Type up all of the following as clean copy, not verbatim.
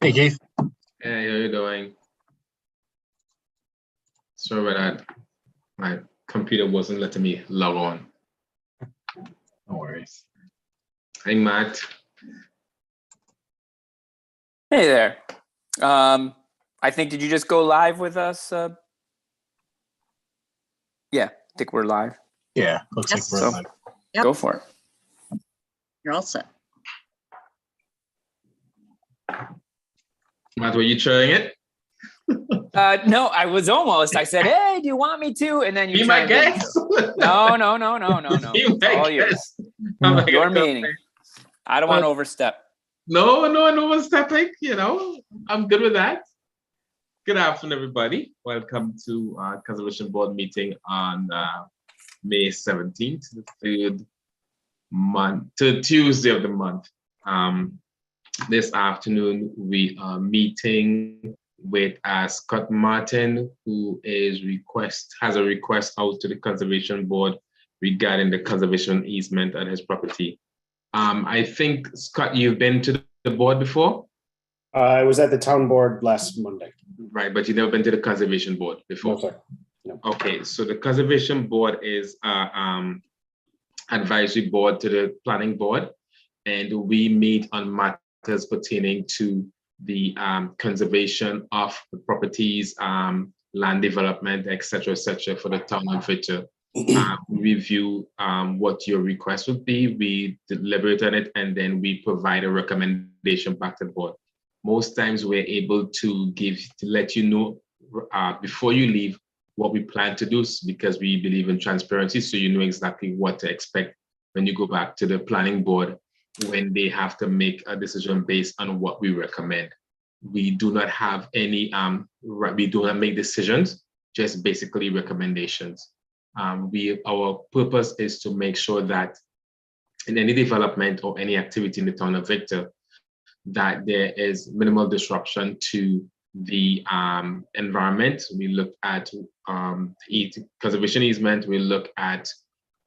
Hey, Keith. Hey, how you doing? Sorry about that. My computer wasn't letting me log on. No worries. Hey, Matt. Hey there. I think, did you just go live with us? Yeah, I think we're live. Yeah, looks Yes. like we're live. Yep. Go for it. You're all set. Matt, were you trying it? No, I was almost. I said, "Hey, do you want me to?" And then you Be my chimed in, guest. so- No. Be It's my all yours. guest. I'm like, Your meeting. I don't want to overstep. No overstepping. I'm good with that. Good afternoon, everybody. Welcome to our Conservation Board meeting on May 17th, the Tuesday of the month. This afternoon, we are meeting with Scott Martin, who has a request out to the Conservation Board regarding the conservation easement on his property. I think, Scott, you've been to the board before? I was at the town board last Monday. Right, but you've never been to the Conservation Board before? No, sir. No. Okay, so the Conservation Board is advisory board to the Planning Board, and we meet on matters pertaining to the conservation of the properties, land development, etc., for the town of Victor. We review what your request would be, we deliberate on it, and then we provide a recommendation back to the board. Most times we're able to let you know before you leave what we plan to do, because we believe in transparency, so you know exactly what to expect when you go back to the planning board when they have to make a decision based on what we recommend. We do not have any, we do not make decisions, just basically recommendations. Our purpose is to make sure that in any development or any activity in the town of Victor, that there is minimal disruption to the environment. We look at conservation easement, we look at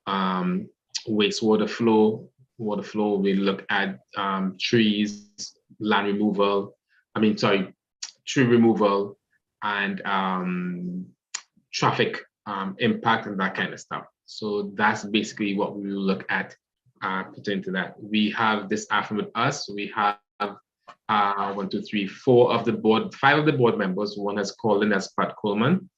wastewater flow, water flow, we look at trees, land removal, tree removal, and traffic impact and that kind of stuff. So that's basically what we will look at pertaining to that. We have this afternoon with us. We have 5 of the board members. One has called in as Pat Coleman.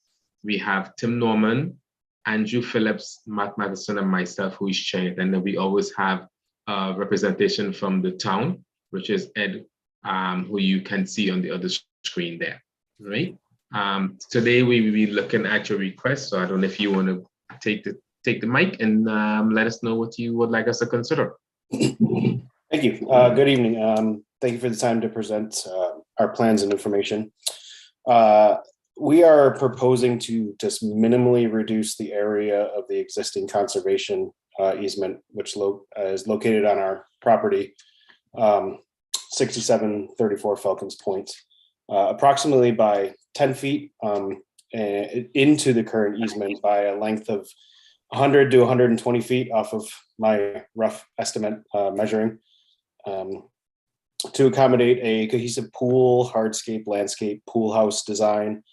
We have Tim Norman, Andrew Phillips, Matt Madison, and myself, who is chaired. And then we always have representation from the town, which is Ed, who you can see on the other screen there, right? Today we will be looking at your request. So I don't know if you want to take the mic and let us know what you would like us to consider. Thank you. Good evening. Thank you for the time to present our plans and information. We are proposing to just minimally reduce the area of the existing conservation easement, which is located on our property, 6734 Falcons Point, approximately by 10 feet into the current easement by a length of 100 to 120 feet off of my rough estimate measuring, to accommodate a cohesive pool, hardscape, landscape, pool house design,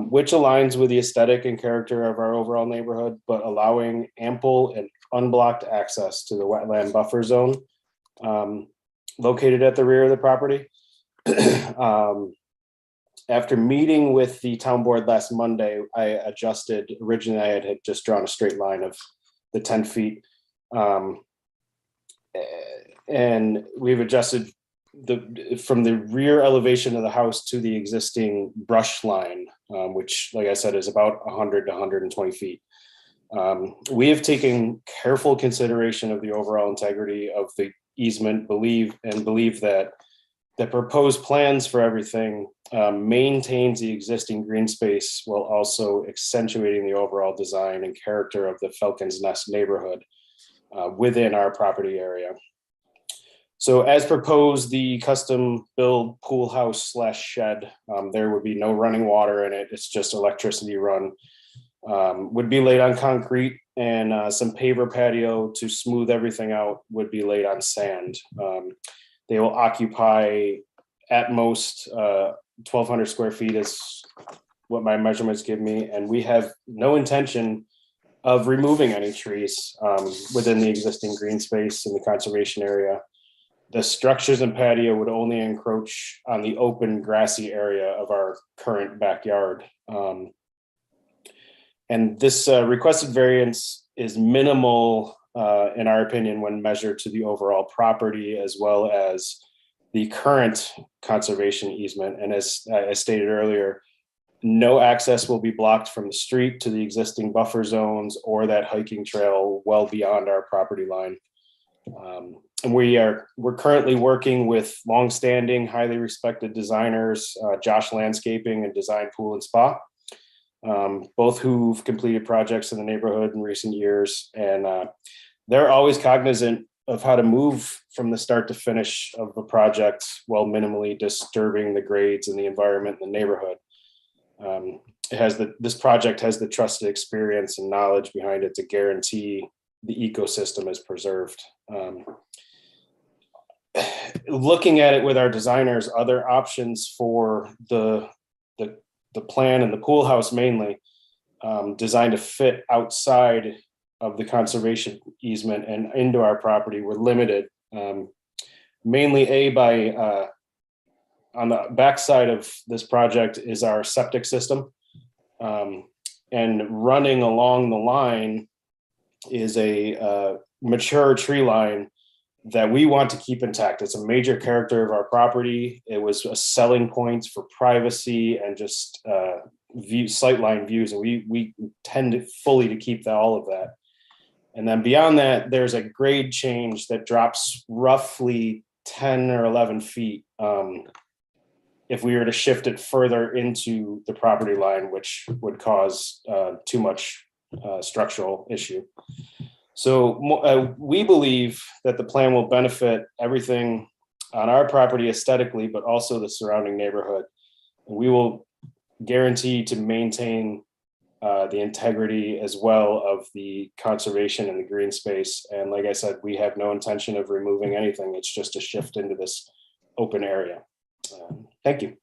which aligns with the aesthetic and character of our overall neighborhood, but allowing ample and unblocked access to the wetland buffer zone located at the rear of the property. After meeting with the town board last Monday, I adjusted. Originally, I had just drawn a straight line of the 10 feet. And we've adjusted from the rear elevation of the house to the existing brush line, which, like I said, is about 100 to 120 feet. We have taken careful consideration of the overall integrity of the easement, believe that the proposed plans for everything maintains the existing green space while also accentuating the overall design and character of the Falcons Nest neighborhood within our property area. So as proposed, the custom build pool house / shed, there would be no running water in it. It's just electricity run. Would be laid on concrete, and some paver patio to smooth everything out would be laid on sand. They will occupy at most 1,200 square feet is what my measurements give me, and we have no intention of removing any trees within the existing green space in the conservation area. The structures and patio would only encroach on the open grassy area of our current backyard. And this requested variance is minimal, in our opinion, when measured to the overall property as well as the current conservation easement. And as I stated earlier, no access will be blocked from the street to the existing buffer zones or that hiking trail well beyond our property line. And we're currently working with longstanding, highly respected designers, Josh Landscaping and Design Pool and Spa, both who've completed projects in the neighborhood in recent years. And they're always cognizant of how to move from the start to finish of a project while minimally disturbing the grades and the environment in the neighborhood. This project has the trusted experience and knowledge behind it to guarantee the ecosystem is preserved. Looking at it with our designers, other options for the plan and the pool house mainly designed to fit outside of the conservation easement and into our property were limited. Mainly by on the backside of this project is our septic system. And running along the line is a mature tree line that we want to keep intact. It's a major character of our property. It was a selling point for privacy and just sightline views. And we tend fully to keep all of that. And then beyond that, there's a grade change that drops roughly 10 or 11 feet if we were to shift it further into the property line, which would cause too much structural issue. So we believe that the plan will benefit everything on our property aesthetically, but also the surrounding neighborhood. And we will guarantee to maintain the integrity as well of the conservation and the green space. And like I said, we have no intention of removing anything. It's just a shift into this open area. Thank you.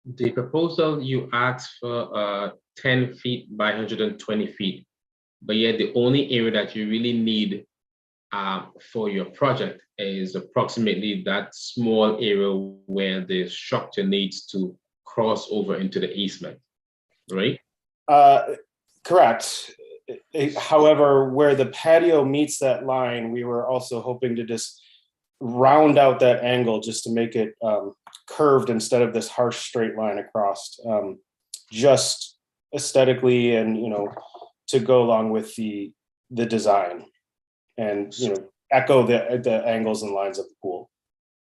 The proposal you asked for 10 feet by 120 feet, but yet the only area that you really need for your project is approximately that small area where the structure needs to cross over into the easement, right? Correct. However, where the patio meets that line, we were also hoping to just round out that angle just to make it curved instead of this harsh straight line across, just aesthetically and, to go along with the design and, echo the angles and lines of the pool.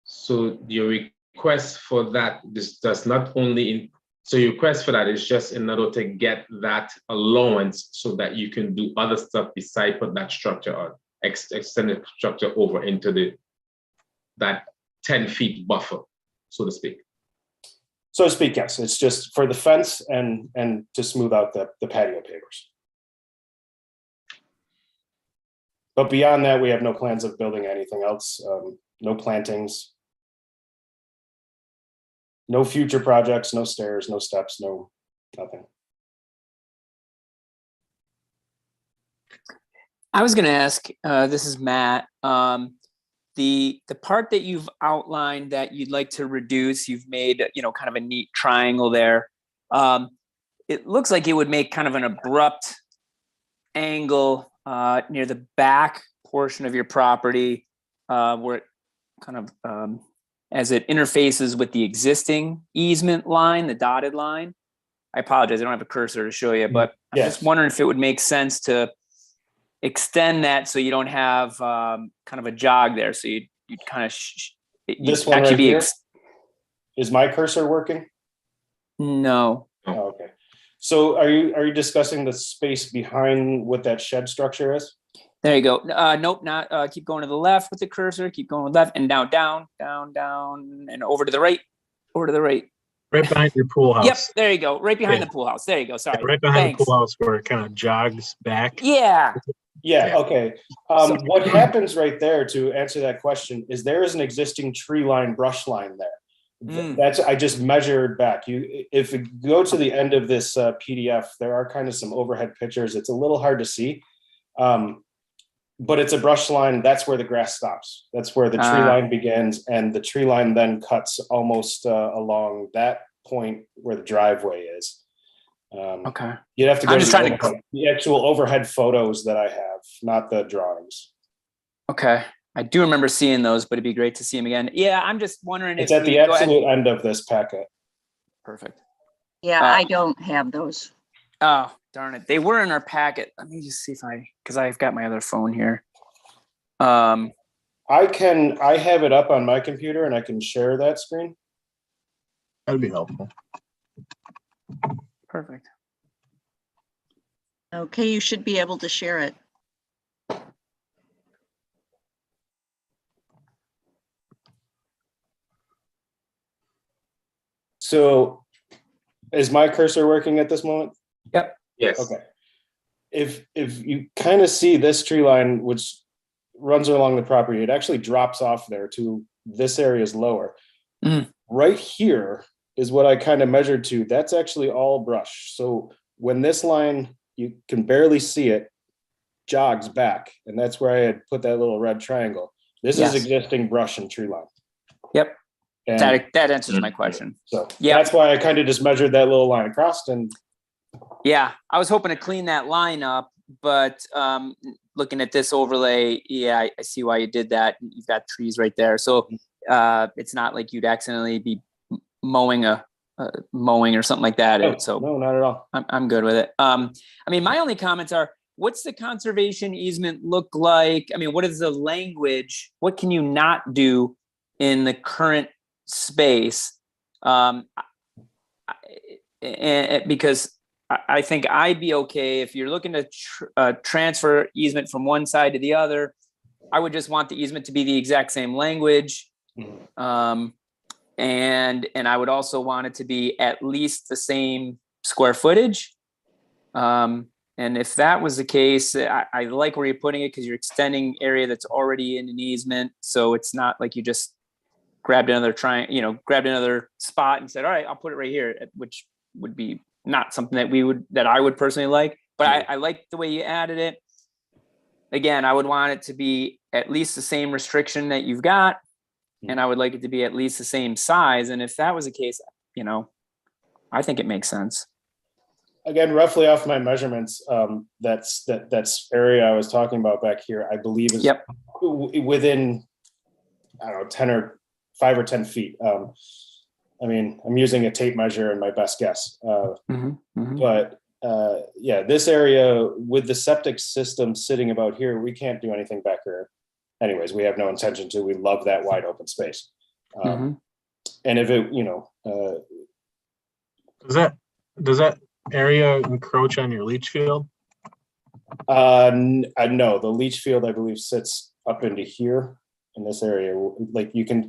So your request for that, this does not only, so your request for that is just in order to get that allowance so that you can do other stuff beside put that structure or extend the structure over into that 10 feet buffer, so to speak. So to speak, yes. It's just for the fence and to smooth out the patio pavers. But beyond that, we have no plans of building anything else. No plantings. No future projects, no stairs, no steps, nothing. I was going to ask, this is Matt, the part that you've outlined that you'd like to reduce, you've made, kind of a neat triangle there. It looks like it would make kind of an abrupt angle near the back portion of your property where it kind of, as it interfaces with the existing easement line, the dotted line. I apologize, I don't have a cursor to show you, but I'm just wondering if it would make sense to extend that so you don't have kind of a jog there. So you'd kind of this one right here? Is my cursor working? No. Oh, okay. So are you discussing the space behind what that shed structure is? There you go. Nope, not. Keep going to the left with the cursor. Keep going left and down, and over to the right. Over to the right. Right behind your pool house. Yep, there you go. Right behind the pool house. There you go. Sorry. Right behind Thanks. the pool house where it kind of jogs back. Yeah. Yeah, Yeah. okay. So- What happens right there, to answer that question, is there is an existing tree line, brush line there. Mm. That's, I just measured back. If you go to the end of this PDF, there are kind of some overhead pictures. It's a little hard to see. But it's a brush line. That's where the grass stops. That's where the tree line begins. And the tree line then cuts almost along that point where the driveway is. Okay. You'd have to go I'm to just the, trying to- overhead- the actual overhead photos that I have, not the drawings. Okay. I do remember seeing those, but it'd be great to see them again. Yeah, I'm just wondering It's if at we the could go ahead- absolute end of this packet. Perfect. Yeah, Uh, I don't have those. Oh, darn it. They were in our packet. Let me just see if because I've got my other phone here. I have it up on my computer and I can share that screen. That'd be helpful. Perfect. Okay, you should be able to share it. So is my cursor working at this moment? Yes. Okay. If you kind of see this tree line, which runs along the property, it actually drops off there to this area is lower. Mm. Right here is what I kind of measured to. That's actually all brush. So when this line, you can barely see it, jogs back, and that's where I had put that little red triangle. This Yes. is existing brush and tree line. Yep. And That answers my question. so Yeah. that's why I kind of just measured that little line across, and Yeah, I was hoping to clean that line up, but looking at this overlay, yeah, I see why you did that. You've got trees right there, so it's not like you'd accidentally be mowing mowing or something like that. So no, not at all. I'm good with it. I mean, my only comments are: what's the conservation easement look like? I mean, what is the language? What can you not do in the current space? Because I think I'd be okay if you're looking to transfer easement from one side to the other. I would just want the easement to be the exact same language. Mhm. And I would also want it to be at least the same square footage. And if that was the case, I like where you're putting it because you're extending area that's already in an easement. So it's not like you just grabbed another grabbed another spot and said, all right, I'll put it right here, which would be not something that I would personally like, but I like the way you added it. Again, I would want it to be at least the same restriction that you've got, and I would like it to be at least the same size. And if that was the case, I think it makes sense. Again, roughly off my measurements, that's area I was talking about back here, I believe is Yep. within, I don't know, 10 or 5 or 10 feet. I mean, I'm using a tape measure in my best guess. But yeah, this area with the septic system sitting about here, we can't do anything back here. Anyways, we have no intention to. We love that wide open space. And if it, Does that area encroach on your leach field? no, the leach field, I believe, sits up into here in this area. Like you can,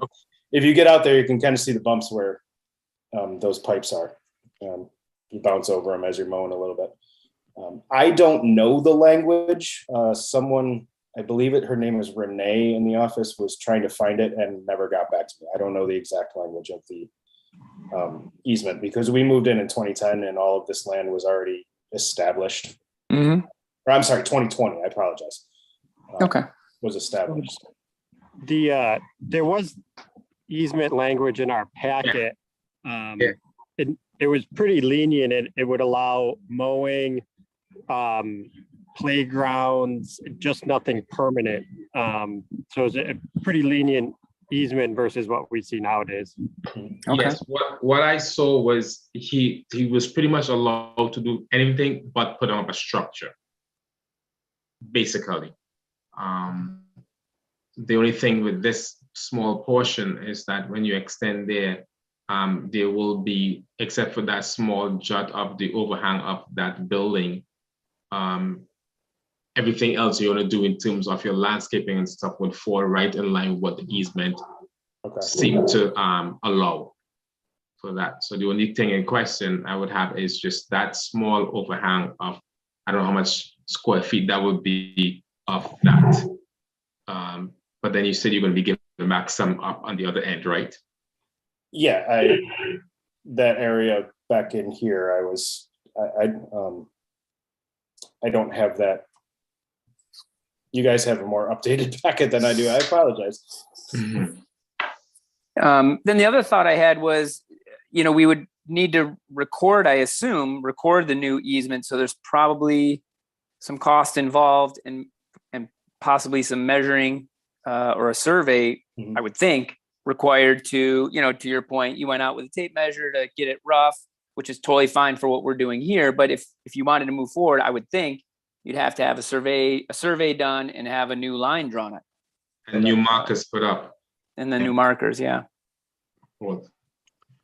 if you get out there, you can kind of see the bumps where those pipes are. You bounce over them as you're mowing a little bit. I don't know the language. Someone, I believe her name is Renee in the office, was trying to find it and never got back to me. I don't know the exact language of the easement because we moved in 2010 and all of this land was already established. Or I'm sorry, 2020. I apologize. Okay. Was established. There was easement language in our packet. It was pretty lenient. It would allow mowing, playgrounds, just nothing permanent. So it's a pretty lenient easement versus what we see nowadays. Okay. Yes, what I saw was he was pretty much allowed to do anything but put up a structure, basically. The only thing with this small portion is that when you extend there will be, except for that small jut of the overhang of that building, everything else you want to do in terms of your landscaping and stuff would fall right in line with what the easement seemed to allow for that. So the only thing in question I would have is just that small overhang of I don't know how much square feet that would be of that. But then you said you're going to be giving back some up on the other end, right? Yeah, that area back in here, I don't have that. You guys have a more updated packet than I do. I apologize. Mhm. Then the other thought I had was, we would need to record the new easement. So there's probably some cost involved and possibly some measuring or a survey, Mhm. I would think, required to your point, you went out with a tape measure to get it rough, which is totally fine for what we're doing here. But if you wanted to move forward, I would think you'd have to have a survey done and have a new line drawn up. And new markers put up. And the new markers, yeah. Well,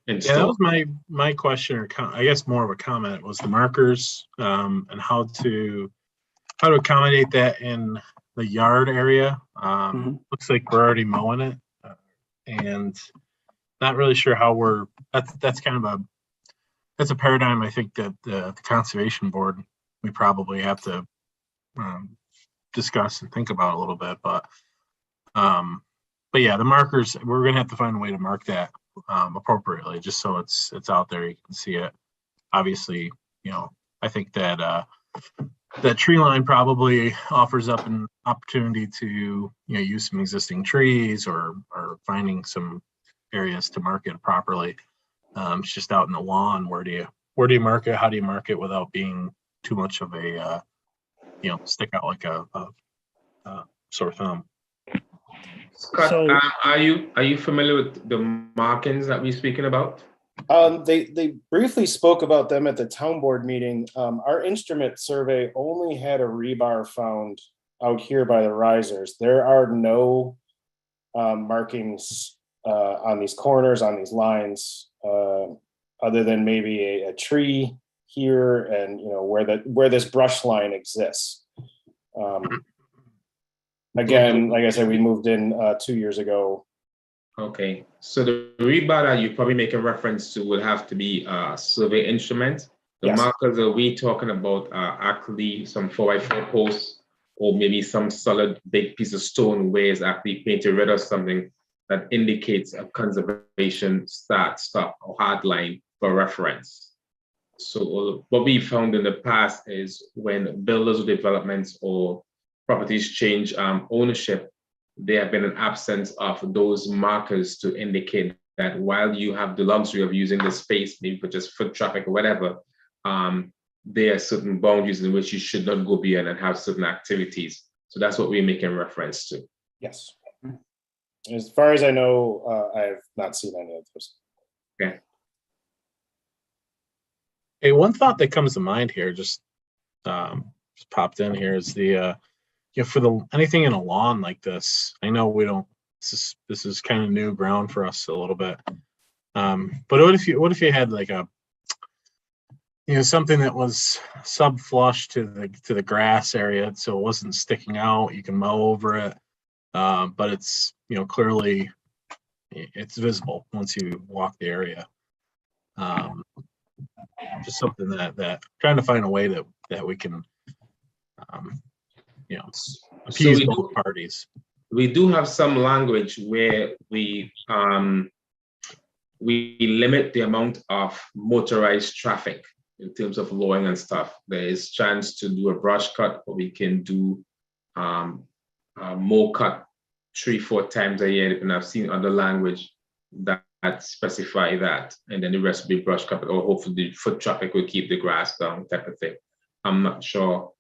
Yeah, that installed. was my question, or I guess more of a comment, was the markers and how to accommodate that in the yard area. Mhm. Looks like we're already mowing it, and not really sure how that's kind of a paradigm I think that the conservation board, we probably have to discuss and think about a little bit, but yeah, the markers, we're gonna have to find a way to mark that appropriately, just so it's out there, you can see it. Obviously, I think that that tree line probably offers up an opportunity to use some existing trees or finding some areas to mark it properly. It's just out in the lawn. Where do you mark it? How do you mark it without being too much of a stick out like a sore thumb? Scott, So- are you familiar with the markings that we're speaking about? They briefly spoke about them at the town board meeting. Our instrument survey only had a rebar found out here by the risers. There are no markings on these corners, on these lines, other than maybe a tree here and where this brush line exists. Again, like I said, we moved in 2 years ago. Okay, so the rebar that you're probably making reference to would have to be a survey instrument. The Yes. markers that we talking about are actually some 4x4 posts or maybe some solid big piece of stone where it's actually painted red or something that indicates a conservation start, stop, or hard line for reference. So what we found in the past is when builders or developments or properties change ownership, there have been an absence of those markers to indicate that while you have the luxury of using the space, maybe for just foot traffic or whatever, there are certain boundaries in which you should not go beyond and have certain activities. So that's what we're making reference to. Yes. As far as I know, I have not seen any of those. Hey, one thought that comes to mind here, just popped in here, is the for anything in a lawn like this. I know we don't. This is kind of new ground for us a little bit. But what if you had like a something that was sub flush to the grass area, so it wasn't sticking out. You can mow over it, but it's clearly it's visible once you walk the area. Just something that trying to find a way that we can appease both parties. We do have some language where we limit the amount of motorized traffic in terms of lowering and stuff. There is chance to do a brush cut, or we can do mow cut 3-4 times a year. And I've seen other language that specify that, and then the rest will be brush cut, or hopefully the foot traffic will keep the grass down, type of thing. I'm not sure,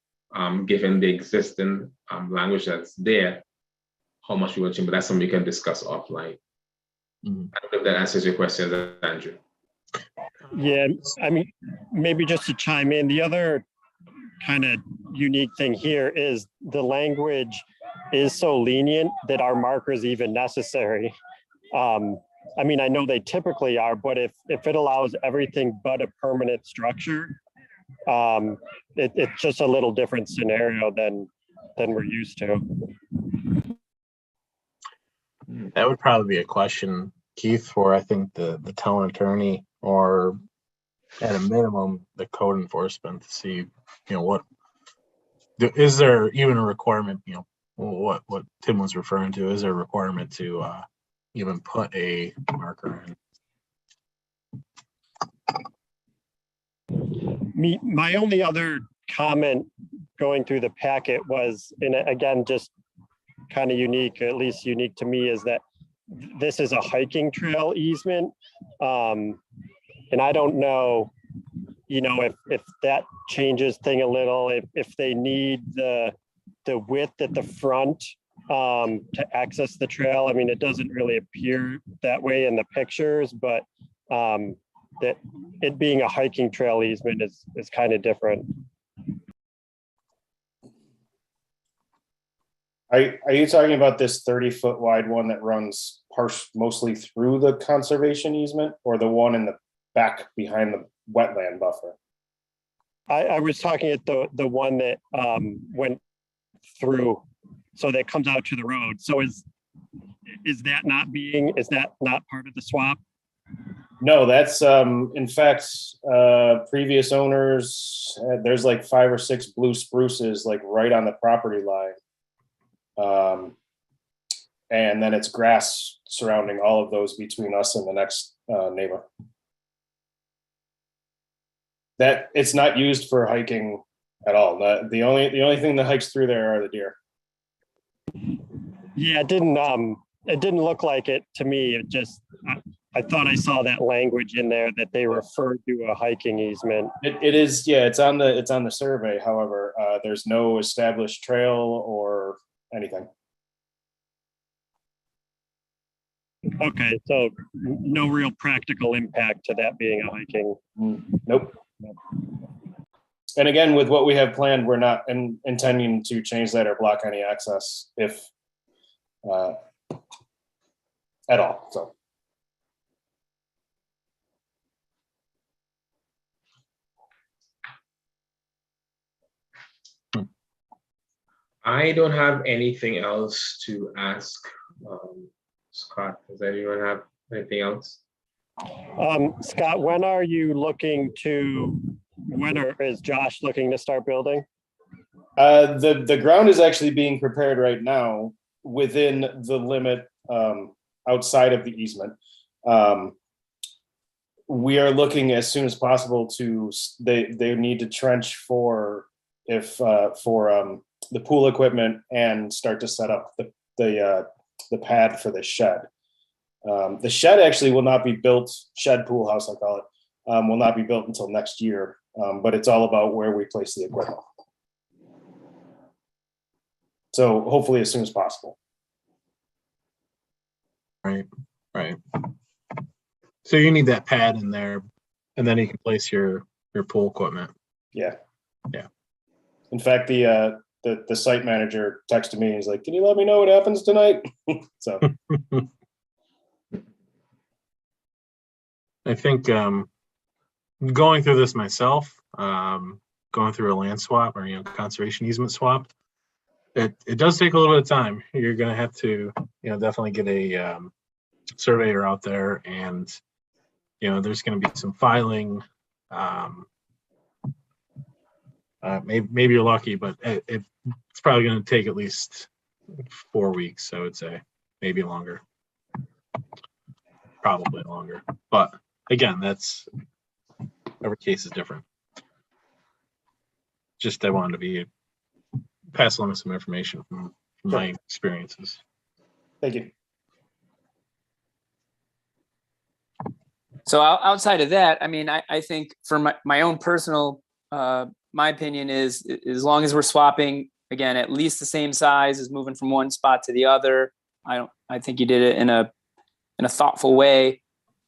given the existing language that's there, how much we want to, but that's something we can discuss offline. Mm-hmm. I don't know if that answers your question, Andrew. Yeah, I mean, maybe just to chime in, the other kind of unique thing here is the language is so lenient that our markers even necessary. I mean, I know they typically are, but if it allows everything but a permanent structure, it's just a little different scenario than we're used to. That would probably be a question, Keith, for I think the town attorney, or at a minimum the code enforcement, to see what is there even a requirement, what Tim was referring to, is there a requirement to even put a marker in? My only other comment going through the packet was, and again, just kind of unique, at least unique to me, is that this is a hiking trail easement. And I don't know, if that changes thing a little, if they need the width at the front to access the trail. I mean, it doesn't really appear that way in the pictures, but that it being a hiking trail easement is kind of different. Are you talking about this 30-foot wide one that runs mostly through the conservation easement, or the one in the back behind the wetland buffer? I was talking at the one that went through, so that comes out to the road. So is that not part of the swap? No, that's in fact, previous owners, there's like 5 or 6 blue spruces like right on the property line. And then it's grass surrounding all of those between us and the next neighbor. That it's not used for hiking at all. The only thing that hikes through there are the deer. Yeah, it didn't look like it to me. It just, I thought I saw that language in there that they referred to a hiking easement. It is, yeah, it's on the survey. However, there's no established trail or anything. Okay, so no real practical impact to that being a hiking. Nope. And again, with what we have planned, we're not intending to change that or block any access if at all. So. I don't have anything else to ask. Scott, does anyone have anything else? Scott, when is Josh looking to start building? The ground is actually being prepared right now within the limit outside of the easement. We are looking as soon as possible to, they need to trench for the pool equipment and start to set up the pad for the shed. The shed actually will not be built, shed pool house I call it, will not be built until next year, but it's all about where we place the equipment. So hopefully as soon as possible. Right. So you need that pad in there, and then you can place your pool equipment. Yeah. Yeah. In fact, the site manager texted me. He's like, "Can you let me know what happens tonight?" So I think going through this myself, going through a land swap or conservation easement swap, it does take a little bit of time. You're going to have to definitely get a surveyor out there, and there's going to be some filing. Maybe you're lucky, but it's probably going to take at least 4 weeks, I would say, maybe longer, probably longer. But again, every case is different. Just I wanted to pass along some information from my experiences. thank you. So outside of that, I mean, I think for my own personal, my opinion is, as long as we're swapping, again, at least the same size, is moving from one spot to the other. I think you did it in a thoughtful way.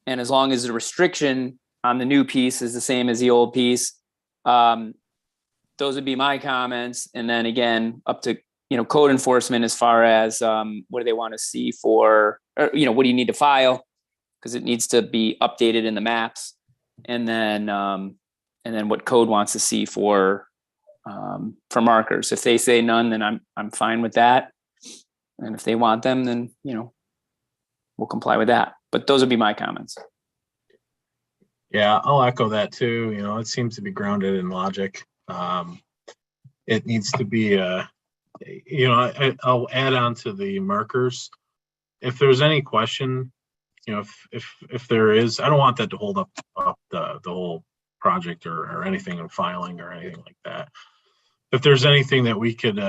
And as long as the restriction on the new piece is the same as the old piece, those would be my comments. And then again, up to, code enforcement as far as what do they want to see for, or, what do you need to file? Because it needs to be updated in the maps. And then what code wants to see for markers. If they say none, then I'm fine with that. And if they want them, then, we'll comply with that. But those would be my comments. Yeah, I'll echo that too. It seems to be grounded in logic. it needs to be, I'll add on to the markers. If there's any question, if there is, I don't want that to hold up the whole project or anything in filing or anything like that. If there's anything that we could,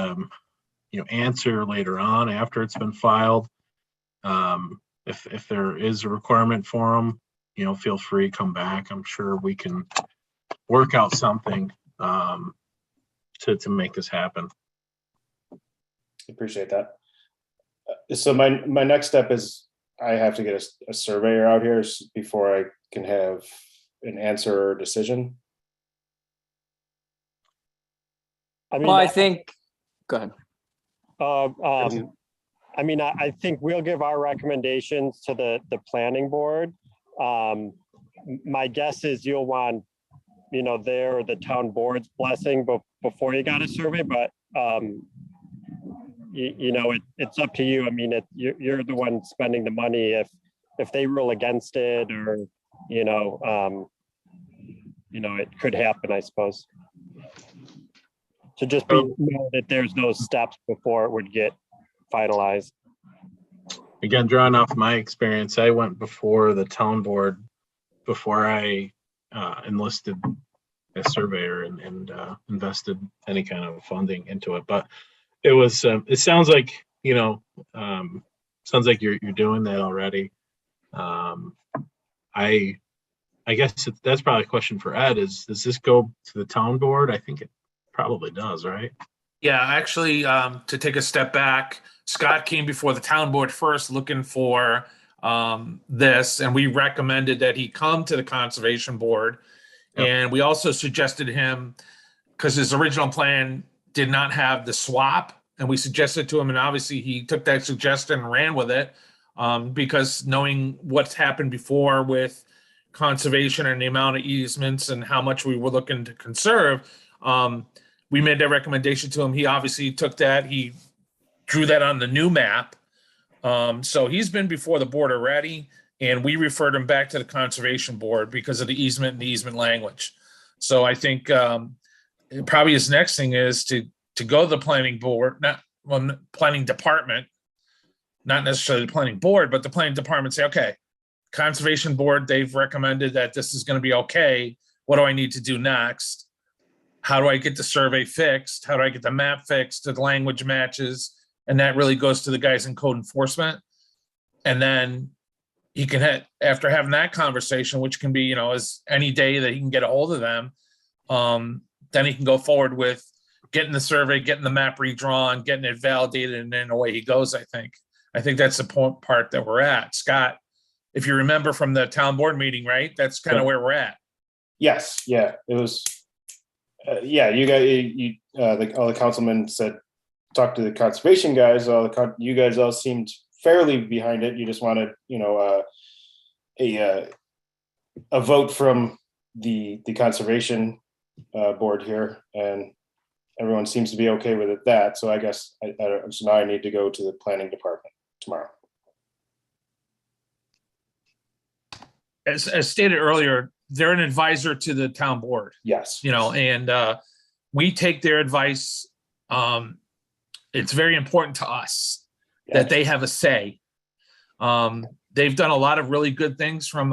answer later on after it's been filed, if there is a requirement for them, feel free to come back. I'm sure we can work out something to make this happen. Appreciate that. So my next step is I have to get a surveyor out here before I can have an answer or decision. I mean, Well, I think, go ahead. I mean, I think we'll give our recommendations to the planning board. My guess is you'll want, their or the town board's blessing before you got a survey, but it's up to you. I mean, you're the one spending the money. If they rule against it, or it could happen, I suppose. So just know that there's those steps before it would get finalized. Again, drawing off my experience, I went before the town board before I enlisted a surveyor and invested any kind of funding into it. But it was, it sounds like, sounds like you're doing that already. I guess that's probably a question for Ed. Does this go to the town board? I think it probably does, right? Yeah, actually, to take a step back, Scott came before the town board first looking for this, and we recommended that he come to the conservation board. Yep. And we also suggested him, because his original plan did not have the swap, and we suggested to him, and obviously he took that suggestion and ran with it, because knowing what's happened before with conservation and the amount of easements and how much we were looking to conserve, we made that recommendation to him. He obviously took that, he drew that on the new map. So he's been before the board already, and we referred him back to the conservation board because of the easement and the easement language. So I think probably his next thing is to go to the planning board, planning department, not necessarily the planning board, but the planning department, say, okay, conservation board, they've recommended that this is going to be okay. What do I need to do next? How do I get the survey fixed? How do I get the map fixed so the language matches? And that really goes to the guys in code enforcement. And then he can, after having that conversation, which can be, as any day that he can get a hold of them, then he can go forward with getting the survey, getting the map redrawn, getting it validated, and then away he goes, I think. I think that's the part that we're at. Scott, if you remember from the town board meeting, right? That's kind of where we're at. Yes, yeah, it was. Yeah, you guys, all the councilmen said, talk to the conservation guys. You guys all seemed fairly behind it. You just wanted, a vote from the conservation board here, and everyone seems to be okay with that. So I guess so now I need to go to the planning department tomorrow. As stated earlier, they're an advisor to the town board. Yes. And we take their advice. It's very important to us that they have a say. They've done a lot of really good things from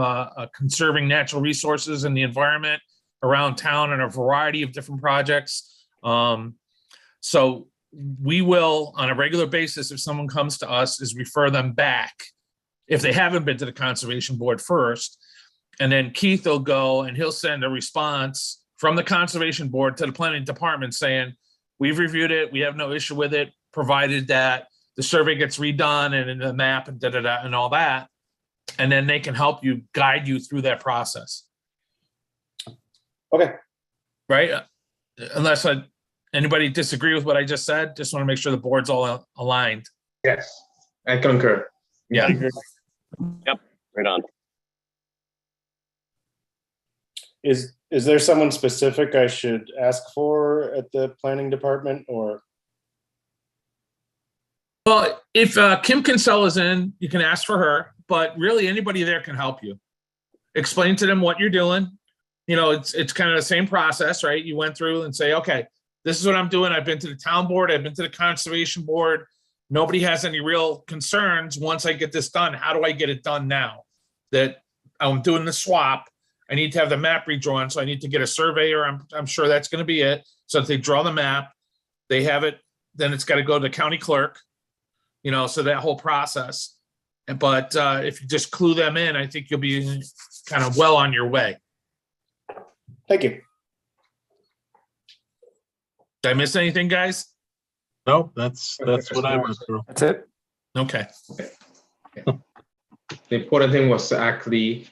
conserving natural resources and the environment around town and a variety of different projects. So we will, on a regular basis, if someone comes to us, is refer them back if they haven't been to the conservation board first. And then Keith will go and he'll send a response from the conservation board to the planning department saying, we've reviewed it, we have no issue with it, provided that the survey gets redone and in the map and and all that. And then they can help you, guide you through that process. Okay. Right? Unless anybody disagree with what I just said, just want to make sure the board's all aligned. Yes, I concur. Yeah. Yep, right on. Is there someone specific I should ask for at the planning department, or? Well, if Kim Kinsella is in, you can ask for her, but really anybody there can help you. Explain to them what you're doing. It's kind of the same process, right? You went through and say, okay, this is what I'm doing. I've been to the town board, I've been to the conservation board. Nobody has any real concerns. Once I get this done, how do I get it done now? That I'm doing the swap. I need to have the map redrawn, so I need to get a surveyor. I'm sure that's gonna be it. So if they draw the map, they have it, then it's gotta go to the county clerk. You know, so that whole process. But if you just clue them in, I think you'll be kind of well on your way. Thank you. Did I miss anything, guys? No, that's what I went through. That's it. Okay. The important thing was to actually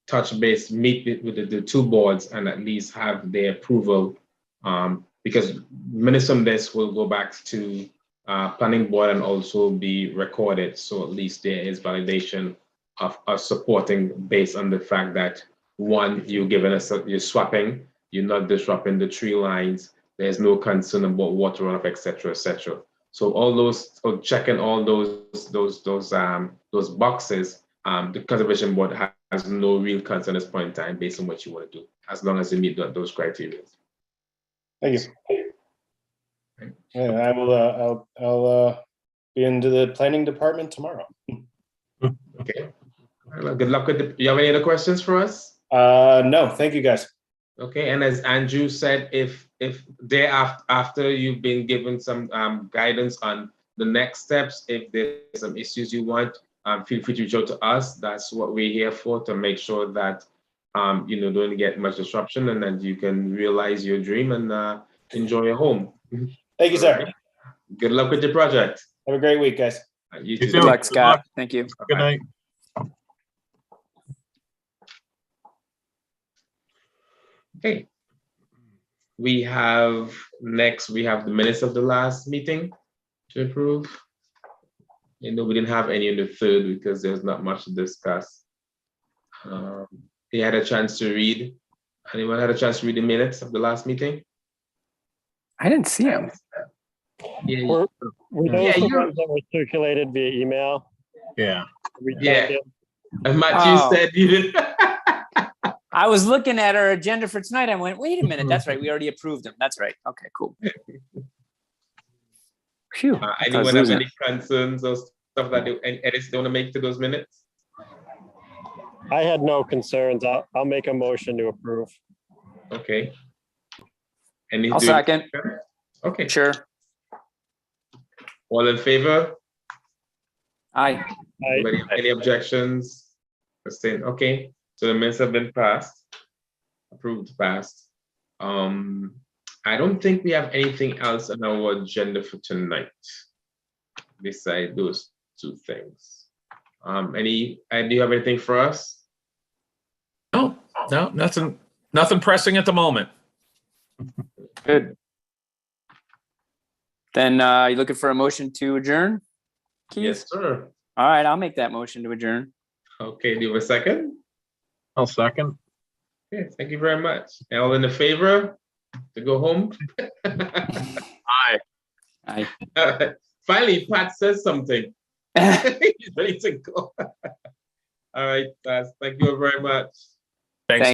touch base, meet with the two boards and at least have their approval. Because minutes from this will go back to planning board and also be recorded. So at least there is validation of us supporting based on the fact that one, you're giving us, you're swapping, you're not disrupting the tree lines. There's no concern about water runoff, et cetera, et cetera. So all those, or checking all those boxes, the conservation board has no real concern at this point in time based on what you want to do, as long as you meet those criteria. Thank you. Yeah, I will. I'll be into the planning department tomorrow. Okay. Well, good luck with the. You have any other questions for us? No, thank you guys. Okay, and as Andrew said, if there after you've been given some guidance on the next steps, if there's some issues you want, feel free to reach out to us. That's what we're here for, to make sure that don't get much disruption and that you can realize your dream and enjoy your home. Thank you, sir. Good luck with your project. Have a great week, guys. You You too. too. Good luck, Good Scott. luck. Thank you. Good night. Okay. We have the minutes of the last meeting to approve. We didn't have any on the 3rd because there's not much to discuss. You had a chance to read. Anyone had a chance to read the minutes of the last meeting? I didn't see him. Yeah. Were those Yeah, the you're- ones that were circulated via email? Yeah. We Yeah. checked it? And Matthew Oh. said you did. I was looking at our agenda for tonight. I went, wait a minute. That's right. We already approved them. That's right. Okay, cool. Phew. I thought I was Anyone have losing any it. concerns or stuff that any edits they want to make to those minutes? I had no concerns. I'll make a motion to approve. Okay. Any I'll second. Okay. Sure. All in favor? Aye. Any objections? Abstain. Okay, so the minutes have been passed, approved, passed. I don't think we have anything else on our agenda for tonight besides those two things. Do you have anything for us? No, nothing pressing at the moment. Good. Then you looking for a motion to adjourn? Keith? Yes, sir. All right, I'll make that motion to adjourn. Okay, do you have a second? I'll second. Okay, thank you very much. All in the favor to go home? Aye. Finally, Pat says something. He's ready to go. All right, thank you very much. Thanks.